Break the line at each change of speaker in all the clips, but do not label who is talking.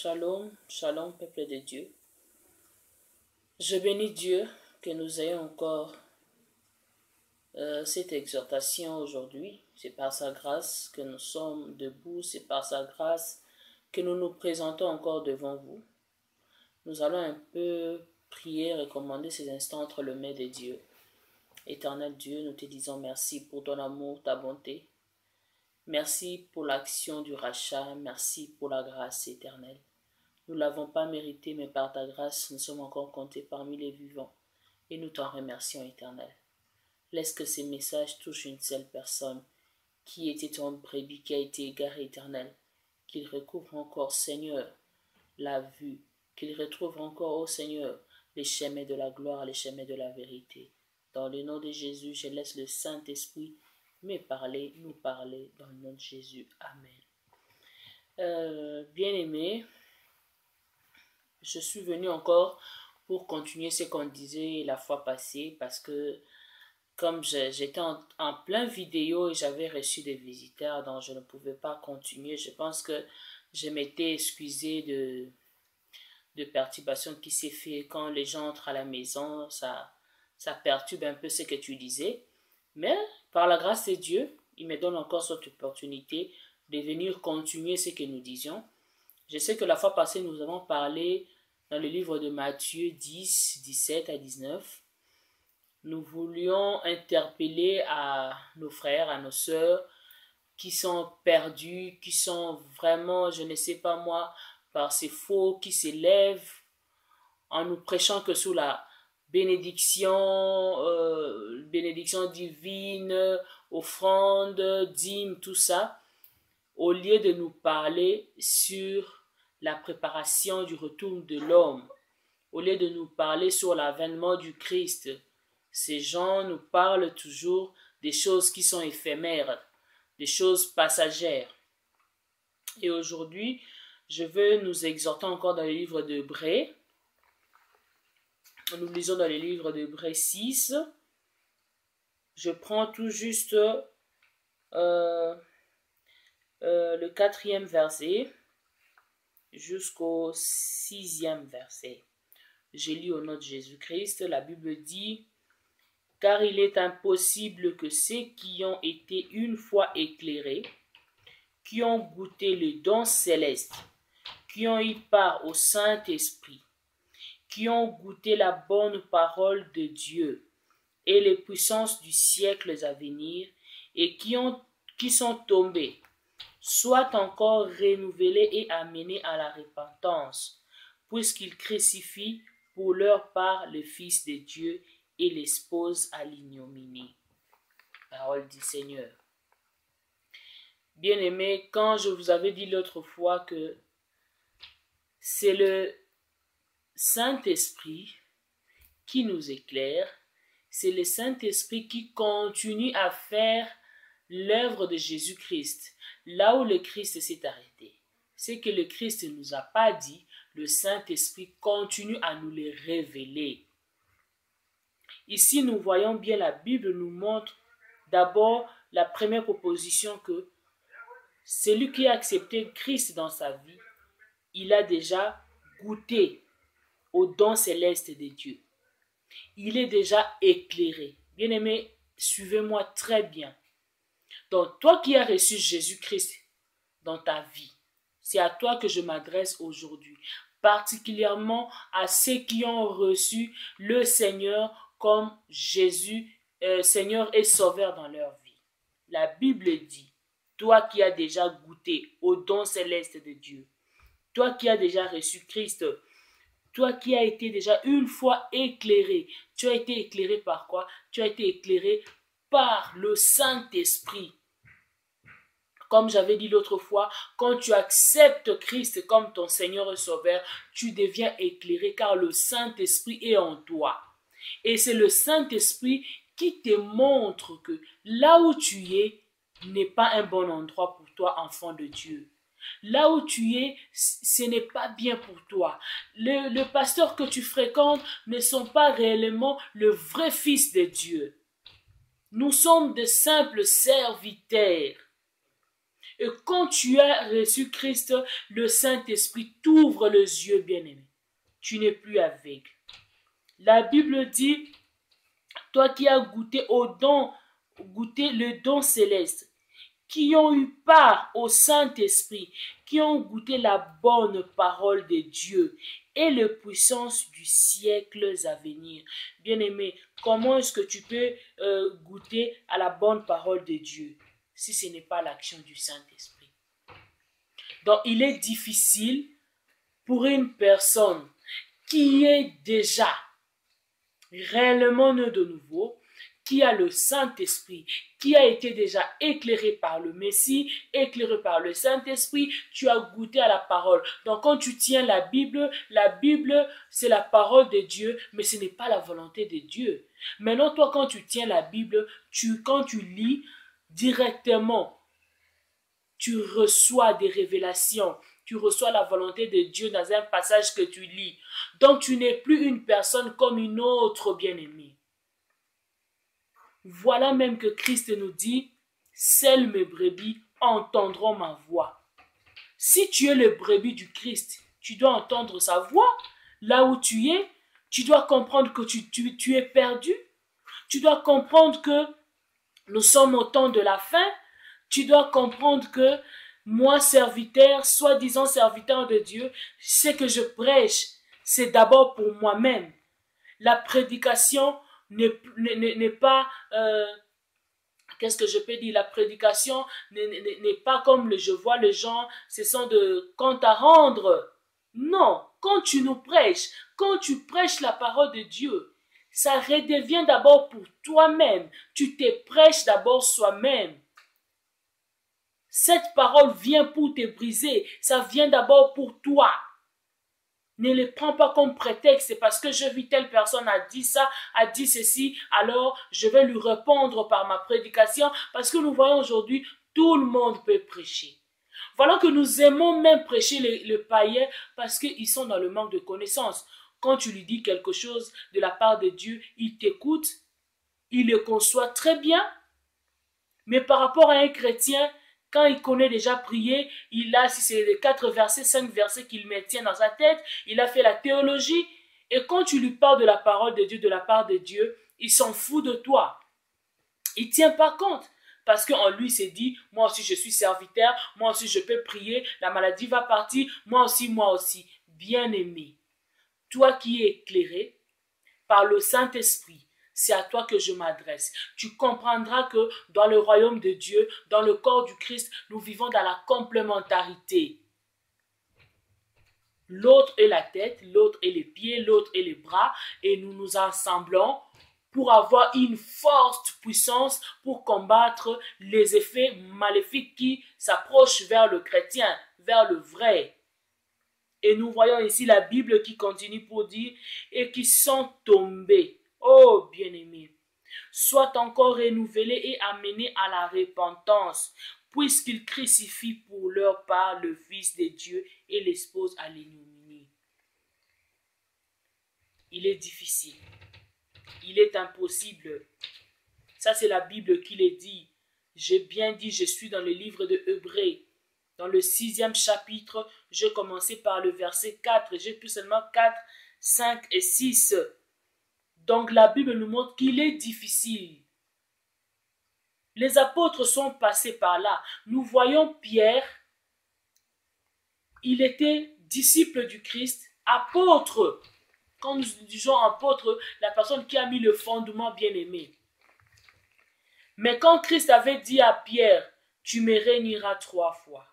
Shalom, shalom, peuple de Dieu. Je bénis Dieu que nous ayons encore cette exhortation aujourd'hui. C'est par sa grâce que nous sommes debout, c'est par sa grâce que nous nous présentons encore devant vous. Nous allons un peu prier et recommander ces instants entre les mains de Dieu. Éternel Dieu, nous te disons merci pour ton amour, ta bonté. Merci pour l'action du rachat, merci pour la grâce éternelle. Nous ne l'avons pas mérité, mais par ta grâce, nous sommes encore comptés parmi les vivants. Et nous t'en remercions, éternel. Laisse que ces messages touchent une seule personne qui était ton brebis, qui a été égarée, éternel. Qu'il recouvre encore, Seigneur, la vue. Qu'il retrouve encore, ô Seigneur, les chemins de la gloire, les chemins de la vérité. Dans le nom de Jésus, je laisse le Saint-Esprit nous parler dans le nom de Jésus. Amen. Bien-aimés, je suis venu encore pour continuer ce qu'on disait la fois passée parce que comme j'étais en plein vidéo et j'avais reçu des visiteurs, donc je ne pouvais pas continuer. Je pense que je m'étais excusée de perturbation qui s'est fait quand les gens entrent à la maison. Ça perturbe un peu ce que tu disais. Mais par la grâce de Dieu, il me donne encore cette opportunité de venir continuer ce que nous disions. Je sais que la fois passée, nous avons parlé dans le livre de Matthieu 10, 17 à 19. Nous voulions interpeller à nos frères, à nos sœurs qui sont perdus, qui sont vraiment, je ne sais pas moi, par ces faux qui s'élèvent en nous prêchant que sous la bénédiction divine, offrande, dîme, tout ça, au lieu de nous parler sur la préparation du retour de l'homme, au lieu de nous parler sur l'avènement du Christ. Ces gens nous parlent toujours des choses qui sont éphémères, des choses passagères. Et aujourd'hui, je veux nous exhorter encore dans le livre d'Hébreux. Nous lisons dans le livre d'Hébreux 6. Je prends tout juste le 4e verset jusqu'au 6e verset. Je lis au nom de Jésus-Christ. La Bible dit: car il est impossible que ceux qui ont été une fois éclairés, qui ont goûté le don céleste, qui ont eu part au Saint-Esprit, qui ont goûté la bonne parole de Dieu et les puissances du siècle à venir, et qui sont tombés, soient encore renouvelés et amenés à la repentance, puisqu'ils crucifient pour leur part le Fils de Dieu et l'exposent à l'ignominie. Parole du Seigneur. Bien-aimés, quand je vous avais dit l'autre fois que c'est le Saint-Esprit qui nous éclaire, c'est le Saint-Esprit qui continue à faire l'œuvre de Jésus-Christ, là où le Christ s'est arrêté. Ce que le Christ ne nous a pas dit, le Saint-Esprit continue à nous le révéler. Ici, nous voyons bien, la Bible nous montre d'abord la première proposition que celui qui a accepté Christ dans sa vie, il a déjà goûté au don céleste de Dieu. Il est déjà éclairé. Bien-aimé, suivez-moi très bien. Donc, toi qui as reçu Jésus-Christ dans ta vie, c'est à toi que je m'adresse aujourd'hui, particulièrement à ceux qui ont reçu le Seigneur comme Jésus, Seigneur et Sauveur dans leur vie. La Bible dit, toi qui as déjà goûté au don céleste de Dieu, toi qui as déjà reçu Christ, toi qui as été déjà une fois éclairé, tu as été éclairé par quoi? Tu as été éclairé par le Saint-Esprit. Comme j'avais dit l'autre fois, quand tu acceptes Christ comme ton Seigneur et Sauveur, tu deviens éclairé car le Saint-Esprit est en toi. Et c'est le Saint-Esprit qui te montre que là où tu es n'est pas un bon endroit pour toi, enfant de Dieu. Là où tu es, ce n'est pas bien pour toi. Le pasteur que tu fréquentes ne sont pas réellement le vrai fils de Dieu. Nous sommes de simples serviteurs. Et quand tu as reçu Christ, le Saint-Esprit t'ouvre les yeux, bien-aimé. Tu n'es plus aveugle. La Bible dit, toi qui as goûté le don céleste, qui ont eu part au Saint-Esprit, qui ont goûté la bonne parole de Dieu et les puissances du siècle à venir. Bien-aimé, comment est-ce que tu peux goûter à la bonne parole de Dieu si ce n'est pas l'action du Saint-Esprit? Donc, il est difficile pour une personne qui est déjà réellement né de nouveau, qui a le Saint-Esprit, qui a été déjà éclairé par le Messie, éclairé par le Saint-Esprit, tu as goûté à la parole. Donc quand tu tiens la Bible, c'est la parole de Dieu, mais ce n'est pas la volonté de Dieu. Maintenant, toi, quand tu tiens la Bible, quand tu lis directement, tu reçois des révélations, tu reçois la volonté de Dieu dans un passage que tu lis. Donc tu n'es plus une personne comme une autre, bien-aimée. Voilà même que Christ nous dit, seules mes brebis entendront ma voix. Si tu es le brebis du Christ, tu dois entendre sa voix. Là où tu es, tu dois comprendre que tu es perdu. Tu dois comprendre que nous sommes au temps de la fin. Tu dois comprendre que moi, serviteur, soi-disant serviteur de Dieu, ce que je prêche, c'est d'abord pour moi-même. La prédication n'est pas, qu'est-ce que je peux dire, la prédication n'est pas comme je vois les gens, ce sont de comptes à rendre. Non, quand tu nous prêches, quand tu prêches la parole de Dieu, ça redevient d'abord pour toi-même. Tu te prêches d'abord soi-même. Cette parole vient pour te briser, ça vient d'abord pour toi. Ne le prends pas comme prétexte, c'est parce que je vis telle personne a dit ça, a dit ceci, alors je vais lui répondre par ma prédication, parce que nous voyons aujourd'hui, tout le monde peut prêcher. Voilà que nous aimons même prêcher les païens parce qu'ils sont dans le manque de connaissances. Quand tu lui dis quelque chose de la part de Dieu, il t'écoute, il le conçoit très bien, mais par rapport à un chrétien, quand il connaît déjà prier, il a, si c'est les 4 versets, 5 versets qu'il maintient dans sa tête, il a fait la théologie, et quand tu lui parles de la parole de Dieu, de la part de Dieu, il s'en fout de toi. Il ne tient pas compte, parce qu'en lui s'est dit, moi aussi je suis serviteur, moi aussi je peux prier, la maladie va partir, moi aussi. Bien-aimé, toi qui es éclairé par le Saint-Esprit, c'est à toi que je m'adresse. Tu comprendras que dans le royaume de Dieu, dans le corps du Christ, nous vivons dans la complémentarité. L'autre est la tête, l'autre est les pieds, l'autre est les bras, et nous nous assemblons pour avoir une forte puissance pour combattre les effets maléfiques qui s'approchent vers le chrétien, vers le vrai. Et nous voyons ici la Bible qui continue pour dire « et qui sont tombés ». Oh, bien-aimés, soient encore renouvelés et amenés à la repentance, puisqu'ils crucifient pour leur part le Fils de Dieu et l'exposent à l'ignominie. Il est difficile, il est impossible. Ça, c'est la Bible qui le dit. J'ai bien dit, je suis dans le livre de Hébreux. Dans le 6e chapitre, je commençais par le verset 4. J'ai plus seulement 4, 5 et 6. Donc la Bible nous montre qu'il est difficile. Les apôtres sont passés par là. Nous voyons Pierre, il était disciple du Christ, apôtre. Quand nous disons apôtre, la personne qui a mis le fondement bien-aimé. Mais quand Christ avait dit à Pierre, tu me régneras 3 fois.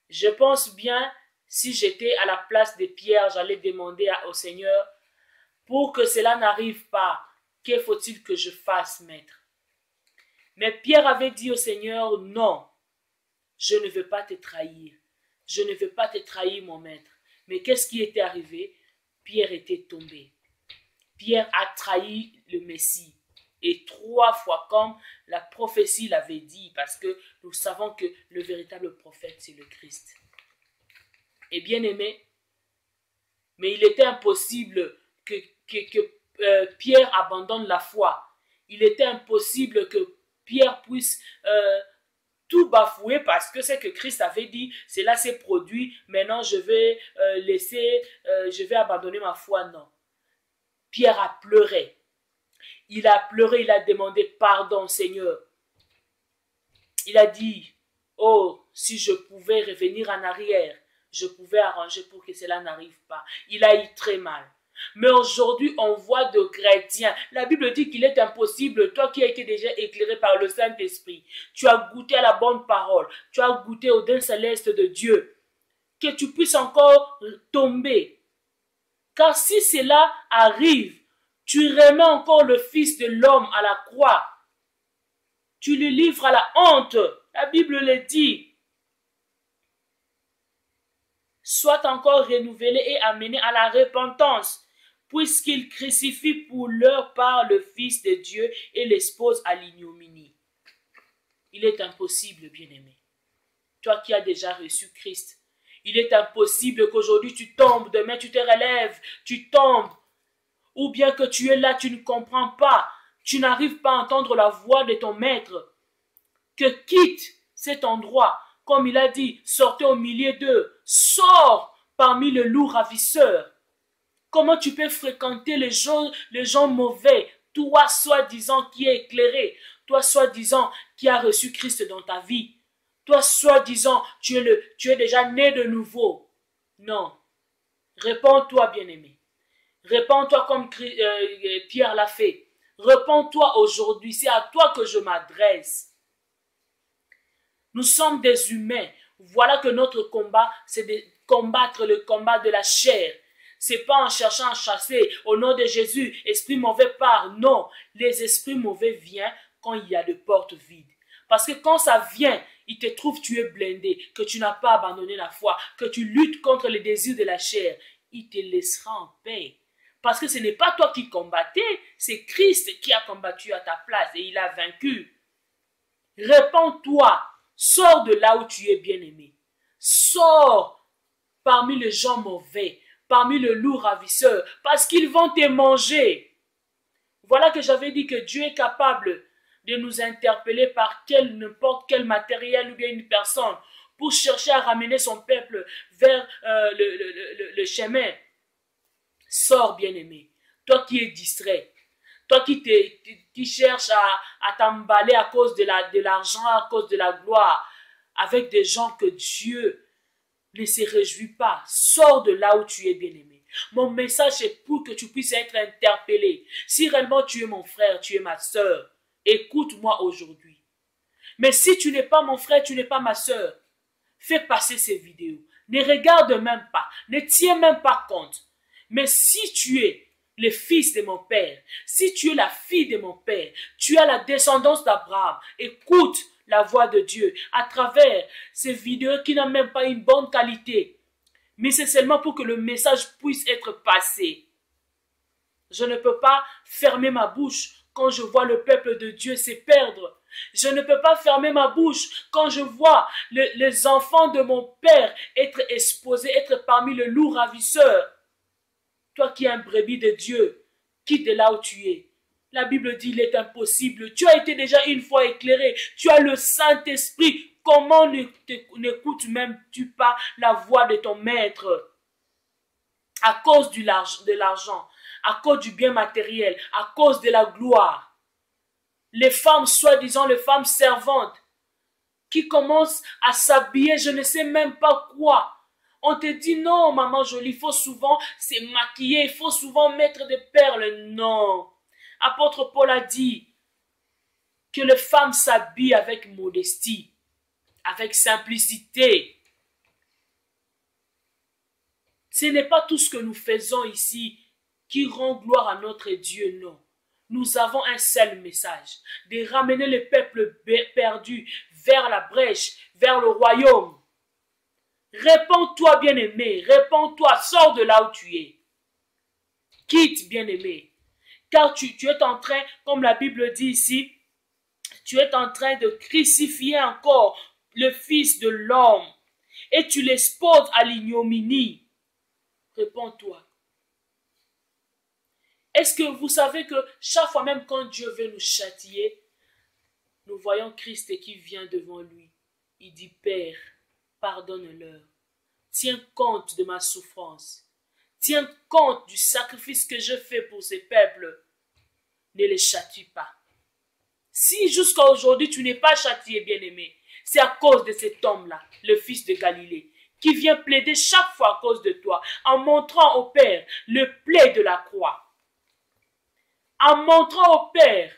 Je pense bien, si j'étais à la place de Pierre, j'allais demander au Seigneur, pour que cela n'arrive pas, que faut-il que je fasse, maître? Mais Pierre avait dit au Seigneur, non, je ne veux pas te trahir. Je ne veux pas te trahir, mon maître. Mais qu'est-ce qui était arrivé? Pierre était tombé. Pierre a trahi le Messie. Et 3 fois, comme la prophétie l'avait dit, parce que nous savons que le véritable prophète, c'est le Christ. Et bien aimé, mais il était impossible que Pierre abandonne la foi. Il était impossible que Pierre puisse tout bafouer parce que c'est que Christ avait dit, cela s'est produit, maintenant je vais je vais abandonner ma foi. Non. Pierre a pleuré. Il a pleuré, il a demandé pardon, Seigneur. Il a dit, oh, si je pouvais revenir en arrière, je pouvais arranger pour que cela n'arrive pas. Il a eu très mal. Mais aujourd'hui, on voit de chrétiens. La Bible dit qu'il est impossible, toi qui as été déjà éclairé par le Saint-Esprit, tu as goûté à la bonne parole, tu as goûté au don céleste de Dieu, que tu puisses encore tomber. Car si cela arrive, tu remets encore le Fils de l'homme à la croix. Tu le livres à la honte. La Bible le dit. Soit encore renouvelé et amené à la repentance, puisqu'il crucifie pour leur part le Fils de Dieu et l'expose à l'ignominie. Il est impossible, bien-aimé, toi qui as déjà reçu Christ, il est impossible qu'aujourd'hui tu tombes, demain tu te relèves, tu tombes, ou bien que tu es là, tu ne comprends pas, tu n'arrives pas à entendre la voix de ton maître, que quitte cet endroit, comme il a dit, sortez au milieu d'eux, sors parmi les loups ravisseurs. Comment tu peux fréquenter les gens mauvais, toi soi-disant qui es éclairé, toi soi-disant qui as reçu Christ dans ta vie, toi soi-disant tu es déjà né de nouveau. Non, réponds-toi bien-aimé, réponds-toi comme Pierre l'a fait, réponds-toi aujourd'hui, c'est à toi que je m'adresse. Nous sommes des humains, voilà que notre combat c'est de combattre le combat de la chair. C'est pas en cherchant à chasser au nom de Jésus, esprit mauvais part. Non, les esprits mauvais viennent quand il y a des portes vides. Parce que quand ça vient, il te trouve tu es blindé, que tu n'as pas abandonné la foi, que tu luttes contre les désirs de la chair. Il te laissera en paix. Parce que ce n'est pas toi qui combattais, c'est Christ qui a combattu à ta place et il a vaincu. Réponds-toi, sors de là où tu es bien-aimé. Sors parmi les gens mauvais, parmi les loups ravisseurs, parce qu'ils vont te manger. Voilà que j'avais dit que Dieu est capable de nous interpeller par n'importe quel matériel ou bien une personne pour chercher à ramener son peuple vers le chemin. Sors, bien-aimé. Toi qui es distrait, toi qui cherches à t'emballer à cause de l'argent, à cause de la gloire, avec des gens que Dieu ne se réjouit pas. Sors de là où tu es bien-aimé. Mon message est pour que tu puisses être interpellé. Si réellement tu es mon frère, tu es ma soeur, écoute-moi aujourd'hui. Mais si tu n'es pas mon frère, tu n'es pas ma soeur, fais passer ces vidéos. Ne regarde même pas, ne tiens même pas compte. Mais si tu es le fils de mon père, si tu es la fille de mon père, tu as la descendance d'Abraham, écoute la voix de Dieu à travers ces vidéos qui n'ont même pas une bonne qualité. Mais c'est seulement pour que le message puisse être passé. Je ne peux pas fermer ma bouche quand je vois le peuple de Dieu se perdre. Je ne peux pas fermer ma bouche quand je vois les enfants de mon père être exposés, être parmi les loups ravisseurs. Toi qui es un brebis de Dieu, quitte là où tu es. La Bible dit il est impossible. Tu as été déjà une fois éclairé. Tu as le Saint-Esprit. Comment n'écoutes même-tu pas la voix de ton maître? À cause de l'argent, à cause du bien matériel, à cause de la gloire. Les femmes, soi-disant les femmes servantes, qui commencent à s'habiller, je ne sais même pas quoi. On te dit non, maman jolie, il faut souvent se maquiller, il faut souvent mettre des perles. Non. Apôtre Paul a dit que les femmes s'habillent avec modestie, avec simplicité. Ce n'est pas tout ce que nous faisons ici qui rend gloire à notre Dieu, non. Nous avons un seul message, de ramener le peuple perdu vers la brèche, vers le royaume. Réponds-toi, bien-aimé, réponds-toi, sors de là où tu es. Quitte, bien-aimé, car tu es en train, comme la Bible dit ici, tu es en train de crucifier encore le Fils de l'homme et tu l'exposes à l'ignominie. Réponds-toi. Est-ce que vous savez que chaque fois même quand Dieu veut nous châtier, nous voyons Christ qui vient devant lui. Il dit, Père, pardonne-leur. Tiens compte de ma souffrance. Tiens compte du sacrifice que je fais pour ces peuples. Ne les châtie pas. Si jusqu'à aujourd'hui tu n'es pas châtié, bien-aimé, c'est à cause de cet homme-là, le fils de Galilée, qui vient plaider chaque fois à cause de toi, en montrant au Père le plaid de la croix. En montrant au Père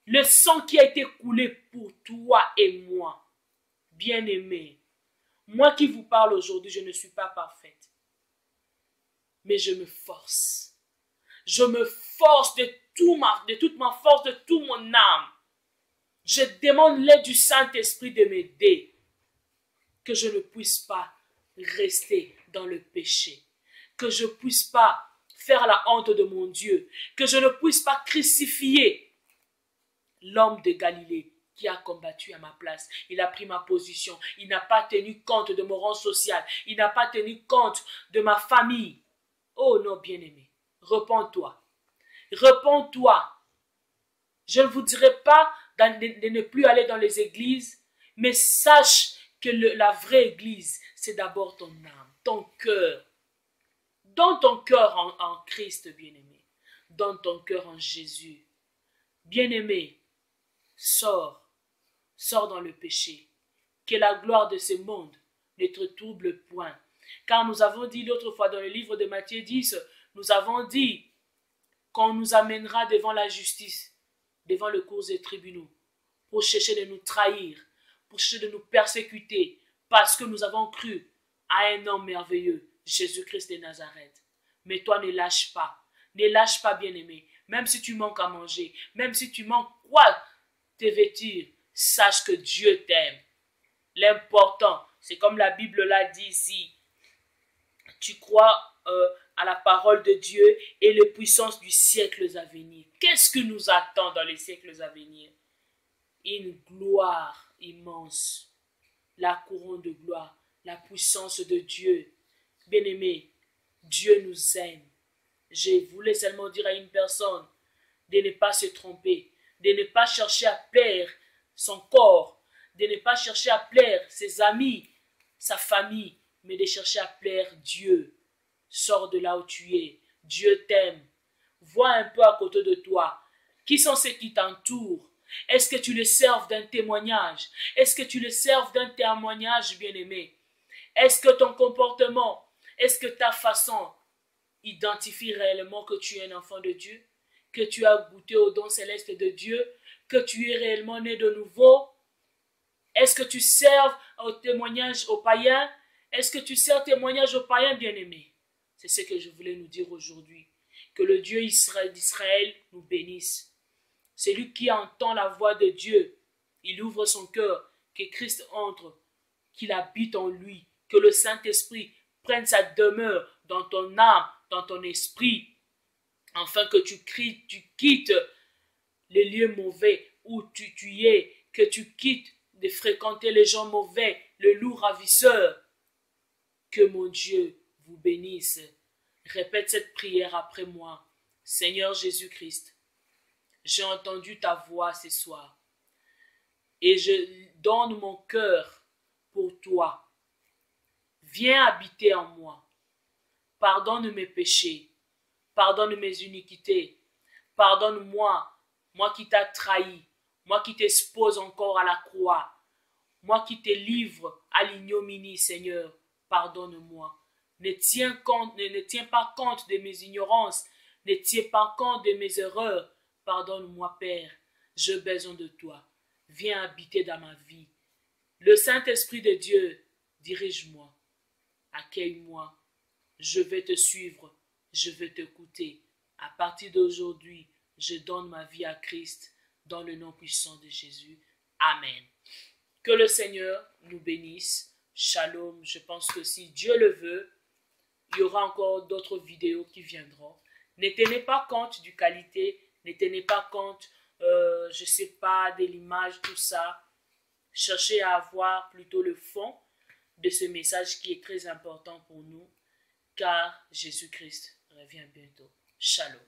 le sang qui a été coulé pour toi et moi. Bien-aimé, moi qui vous parle aujourd'hui, je ne suis pas parfaite. Mais je me force. Je me force de toute ma force, de toute mon âme. Je demande l'aide du Saint-Esprit de m'aider. Que je ne puisse pas rester dans le péché. Que je ne puisse pas faire la honte de mon Dieu. Que je ne puisse pas crucifier l'homme de Galilée qui a combattu à ma place. Il a pris ma position. Il n'a pas tenu compte de mon rang social. Il n'a pas tenu compte de ma famille. Oh non, bien-aimé, repens-toi. Repens-toi. Je ne vous dirai pas de ne plus aller dans les églises, mais sache que la vraie église, c'est d'abord ton âme, ton cœur. Donne ton cœur en Christ, bien-aimé. Donne ton cœur en Jésus. Bien-aimé, sors dans le péché. Que la gloire de ce monde ne te trouble point. Car nous avons dit l'autre fois dans le livre de Matthieu 10, nous avons dit qu'on nous amènera devant la justice, devant le cours des tribunaux, pour chercher de nous trahir, pour chercher de nous persécuter, parce que nous avons cru à un homme merveilleux, Jésus-Christ de Nazareth. Mais toi, ne lâche pas, bien-aimé, même si tu manques à manger, même si tu manques quoi te vêtir, sache que Dieu t'aime. L'important, c'est comme la Bible l'a dit ici, tu crois à la parole de Dieu et les puissances du siècle à venir. Qu'est-ce que nous attend dans les siècles à venir? Une gloire immense, la couronne de gloire, la puissance de Dieu. Bien-aimé, Dieu nous aime. Je voulais seulement dire à une personne de ne pas se tromper, de ne pas chercher à plaire son corps, de ne pas chercher à plaire ses amis, sa famille, mais de chercher à plaire Dieu. Sors de là où tu es. Dieu t'aime. Vois un peu à côté de toi. Qui sont ceux qui t'entourent? Est-ce que tu les serves d'un témoignage? Est-ce que tu les serves d'un témoignage, bien-aimé? Est-ce que ton comportement, est-ce que ta façon identifie réellement que tu es un enfant de Dieu? Que tu as goûté au don céleste de Dieu? Que tu es réellement né de nouveau? Est-ce que tu serves au témoignage aux païens? Est-ce que tu sers témoignage aux païens, bien-aimés? C'est ce que je voulais nous dire aujourd'hui. Que le Dieu d'Israël nous bénisse. Celui qui entend la voix de Dieu, il ouvre son cœur, que Christ entre, qu'il habite en lui, que le Saint-Esprit prenne sa demeure dans ton âme, dans ton esprit, afin que tu quittes les lieux mauvais où tu es, que tu quittes de fréquenter les gens mauvais, le loup ravisseur. Que mon Dieu vous bénisse. Répète cette prière après moi. Seigneur Jésus-Christ, j'ai entendu ta voix ce soir et je donne mon cœur pour toi. Viens habiter en moi. Pardonne mes péchés. Pardonne mes iniquités. Pardonne-moi, moi qui t'ai trahi, moi qui t'expose encore à la croix, moi qui te livre à l'ignominie, Seigneur. Pardonne-moi. Ne tiens pas compte de mes ignorances. Ne tiens pas compte de mes erreurs. Pardonne-moi, Père. J'ai besoin de toi. Viens habiter dans ma vie. Le Saint-Esprit de Dieu, dirige-moi. Accueille-moi. Je vais te suivre. Je vais t'écouter. À partir d'aujourd'hui, je donne ma vie à Christ dans le nom puissant de Jésus. Amen. Que le Seigneur nous bénisse. Shalom. Je pense que si Dieu le veut, il y aura encore d'autres vidéos qui viendront. Ne tenez pas compte du qualité, ne tenez pas compte, je ne sais pas, de l'image, tout ça. Cherchez à avoir plutôt le fond de ce message qui est très important pour nous, car Jésus-Christ revient bientôt. Shalom.